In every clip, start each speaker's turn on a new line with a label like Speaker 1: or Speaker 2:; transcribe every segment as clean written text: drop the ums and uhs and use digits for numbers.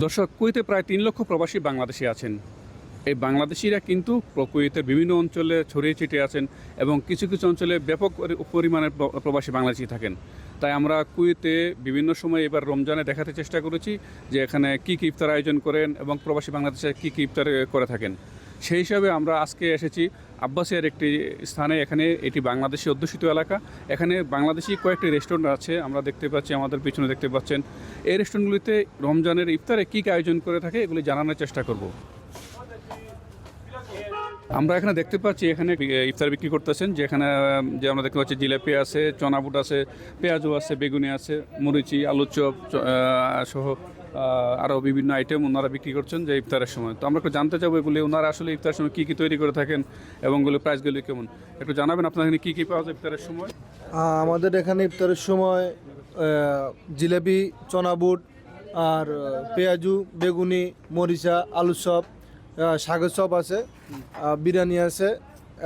Speaker 1: দর্শক, কুয়েতে প্রায় ৩ লক্ষ প্রবাসী বাংলাদেশি আছেন। এই বাংলাদেশিরা কিন্তু কুয়েতের বিভিন্ন অঞ্চলে ছড়িয়ে ছিটিয়ে আছেন এবং কিছু কিছু অঞ্চলে ব্যাপক পরিমাণের প্রবাসী বাংলাদেশি থাকেন। তাই আমরা কুয়েতে বিভিন্ন সময় এবার রমজানে দেখাতে চেষ্টা করেছি যে এখানে কী কী ইফতার আয়োজন করেন এবং প্রবাসী বাংলাদেশে কী কী ইফতার করে থাকেন। সেই হিসাবে আমরা আজকে এসেছি আব্বাসিয়ার একটি স্থানে। এখানে এটি বাংলাদেশি অধ্যুষিত এলাকা। এখানে বাংলাদেশি কয়েকটি রেস্টুরেন্ট আছে, আমরা দেখতে পাচ্ছি, আমাদের পিছনে দেখতে পাচ্ছেন। এই রেস্টুরেন্টগুলিতে রমজানের ইফতারে কী কী আয়োজন করে থাকে এগুলি জানানোর চেষ্টা করব। আমরা এখানে দেখতে পাচ্ছি এখানে ইফতার বিক্রি করতেছেন, যেখানে যে আমরা দেখতে পাচ্ছি জিলাপি আছে, চনাবুট আছে, পেঁয়াজু আছে, বেগুনি আছে, মরিচি, আলুর চপ সহ আরও বিভিন্ন আইটেম ওনারা বিক্রি করছেন যে ইফতারের সময়। তো আমরা একটু জানতে চাবো এগুলি ওনারা আসলে ইফতারের সময় কী কী তৈরি করে থাকেন এবং এগুলো প্রাইসগুলি কেমন একটু জানাবেন। আপনার এখানে কী কী পাওয়া যায় ইফতারের সময়?
Speaker 2: আমাদের এখানে ইফতারের সময় জিলেপি, চনাবুট আর পেঁয়াজু, বেগুনি, মরিচা, আলুর চপ, শাকের চপ আছে, বিরিয়ানি আছে,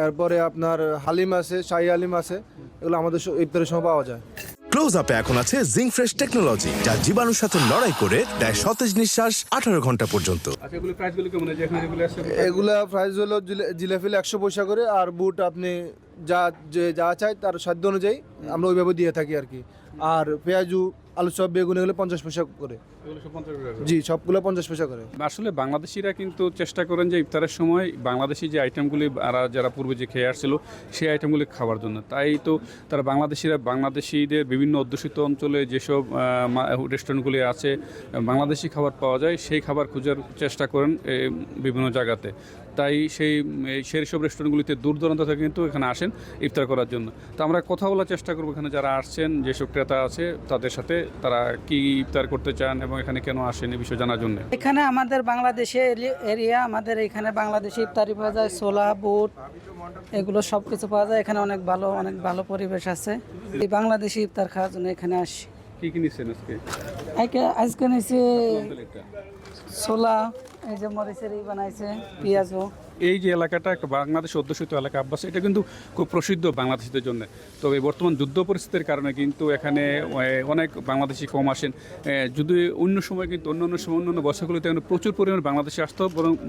Speaker 2: এরপরে আপনার হালিম আছে, শাহী হালিম আছে। এগুলো আমাদের ইফতারের সময় পাওয়া যায়।
Speaker 3: ক্লোজ আপে এখন আছে জিঙ্ক ফ্রেশ টেকনোলজি, যা জীবাণুর সাথে লড়াই করে দেয় সতেজ নিঃশ্বাস 18 ঘন্টা পর্যন্ত।
Speaker 1: আচ্ছা, এগুলো প্রাইসগুলি কেমন?
Speaker 2: এগুলা প্রাইস হলো জিলাপি 100 পয়সা করে, আর বুট আপনি যা চাই তার সাধ্য অনুযায়ী আমরা ওইভাবে দিয়ে থাকি আর কি। আর পেঁয়াজু, আলু চপ, বেগুন এগুলো 50 পয়সা করে। জি, সবগুলো 50 পয়সা করে।
Speaker 1: আসলে বাংলাদেশিরা কিন্তু চেষ্টা করেন যে ইফতারের সময় বাংলাদেশি যে আইটেমগুলি যারা পূর্বে যে খেয়ে আসছিল সেই আইটেমগুলি খাওয়ার জন্য। তাই তো তারা বাংলাদেশিদের বিভিন্ন অধ্যুষিত অঞ্চলে যেসব রেস্টুরেন্টগুলি আছে বাংলাদেশি খাবার পাওয়া যায় সেই খাবার খোঁজার চেষ্টা করেন বিভিন্ন জায়গাতে। তাই সেই সব রেস্টুরেন্টগুলিতে দূর দূরান্ত থেকে কিন্তু এখানে আসেন ইফতার করার জন্য। তো আমরা কথা বলার চেষ্টা করবো এখানে যারা আসছেন, যেসব ক্রেতা আছে তাদের সাথে, তারা কি ইফতার করতে চান এবং এখানে কেন আসেন এই বিষয়ে জানার জন্য।
Speaker 4: এখানে আমাদের বাংলাদেশের এরিয়া, আমাদের এখানে বাংলাদেশি ইফতারি পাওয়া যায়, ছোলা, বুট এগুলো সব কিছু পাওয়া যায়। এখানে অনেক ভালো পরিবেশ আছে। এই বাংলাদেশি ইফতার খাওয়ার জন্য এখানে আসি।
Speaker 1: কি কি নিচ্ছেন
Speaker 4: আজকে নিয়েছি ছোলা, এই যে মরিচের বানাইছে, পেঁয়াজও।
Speaker 1: এই যে এলাকাটা একটা বাংলাদেশ অধ্যুষিত এলাকা আব্বাস, এটা কিন্তু খুব প্রসিদ্ধ বাংলাদেশিদের জন্য। তবে বর্তমান যুদ্ধ পরিস্থিতির কারণে কিন্তু এখানে অনেক বাংলাদেশি কম আসেন। যদি অন্য সময় কিন্তু অন্য বছরগুলিতে এখানে প্রচুর পরিমাণে বাংলাদেশি আসতো,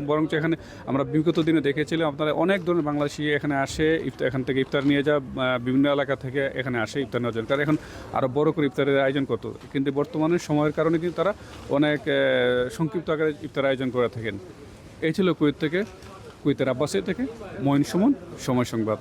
Speaker 1: বরঞ্চ এখানে আমরা বিগত দিনে দেখেছিলাম আপনারা অনেক ধরনের বাংলাদেশি এখানে আসে, এখান থেকে ইফতার নিয়ে যা বিভিন্ন এলাকা থেকে এখানে আসে ইফতার নেওয়ার জন্য। কারণ এখন আরও বড় করে ইফতারের আয়োজন করতো, কিন্তু বর্তমানে সময়ের কারণে কিন্তু তারা অনেক সংক্ষিপ্ত আকারে ইফতার আয়োজন করে থাকেন। এই ছিল কুয়েতের আব্বাসিয়া থেকে মঈন সুমন, সময় সংবাদ।